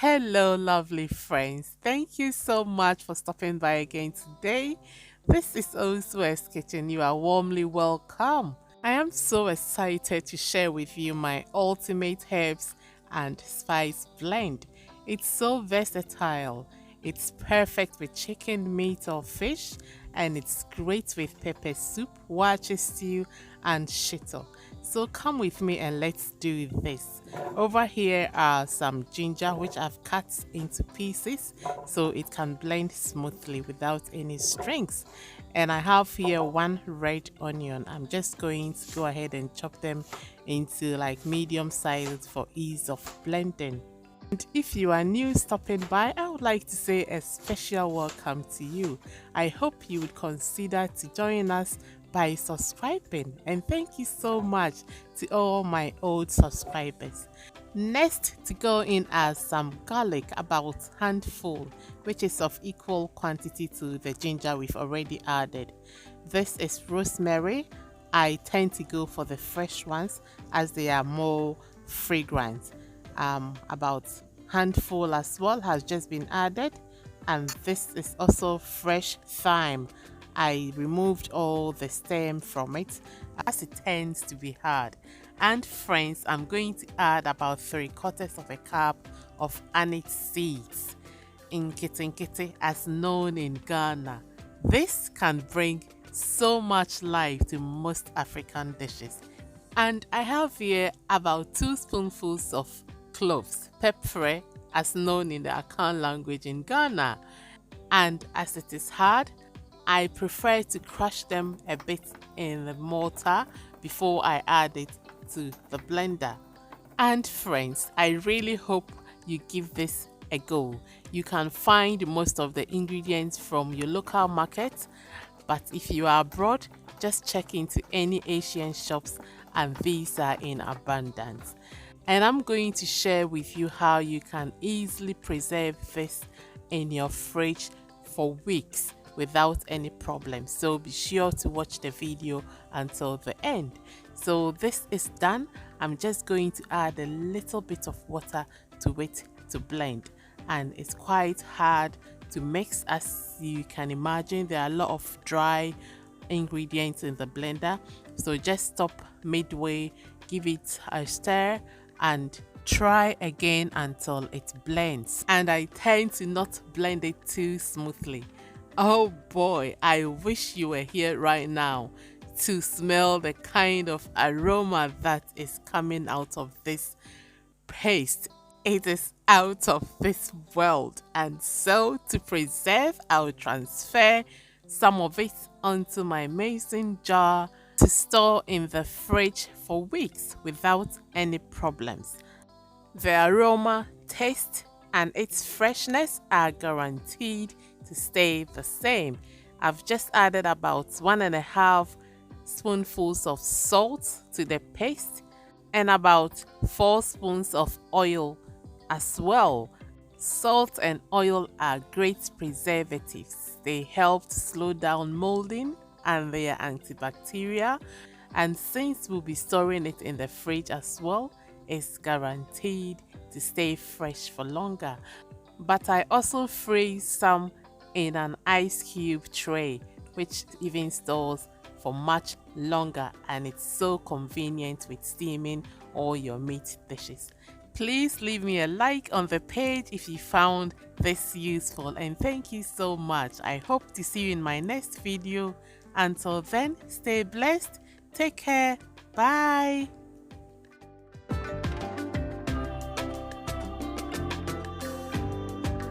Hello, lovely friends. Thank you so much for stopping by again today. This is Osu's Kitchen. You are warmly welcome. I am so excited to share with you my ultimate herbs and spice blend. It's so versatile. It's perfect with chicken, meat, or fish, and it's great with pepper soup, wache stew, and shito. So come with me and let's do this. Over here are some ginger which I've cut into pieces so it can blend smoothly without any strings. And I have here one red onion. I'm just going to go ahead and chop them into like medium size for ease of blending. And if you are new stopping by, I would like to say a special welcome to you. I hope you would consider to join us by subscribing, and thank you so much to all my old subscribers. Next to go in are some garlic, about handful, which is of equal quantity to the ginger we've already added. This is rosemary. I tend to go for the fresh ones as they are more fragrant. About handful as well has just been added, and this is also fresh thyme. I removed all the stem from it as it tends to be hard. And friends, I'm going to add about 3/4 of a cup of anise seeds, nkiti as known in Ghana. This can bring so much life to most African dishes. And I have here about 2 spoonfuls of cloves, pepper as known in the Akan language in Ghana. And as it is hard, I prefer to crush them a bit in the mortar before I add it to the blender. And friends, I really hope you give this a go. You can find most of the ingredients from your local market, but if you are abroad, just check into any Asian shops and these are in abundance. And I'm going to share with you how you can easily preserve this in your fridge for weeks without any problem. So be sure to watch the video until the end. So this is done. I'm just going to add a little bit of water to it to blend, and it's quite hard to mix. As you can imagine, there are a lot of dry ingredients in the blender, so just stop midway, give it a stir and try again until it blends. And I tend to not blend it too smoothly. Oh boy, I wish you were here right now to smell the kind of aroma that is coming out of this paste. It is out of this world. And so to preserve, I'll transfer some of it onto my mason jar to store in the fridge for weeks without any problems. The aroma, taste, and its freshness are guaranteed to stay the same. I've just added about 1.5 spoonfuls of salt to the paste and about 4 spoons of oil as well. Salt and oil are great preservatives. They help to slow down molding and they are antibacterial. And since we'll be storing it in the fridge as well, it's guaranteed to stay fresh for longer. But I also freeze some in an ice cube tray, which even stores for much longer, and it's so convenient with steaming all your meat dishes. Please leave me a like on the page if you found this useful, and thank you so much. I hope to see you in my next video. Until then, stay blessed, take care, bye.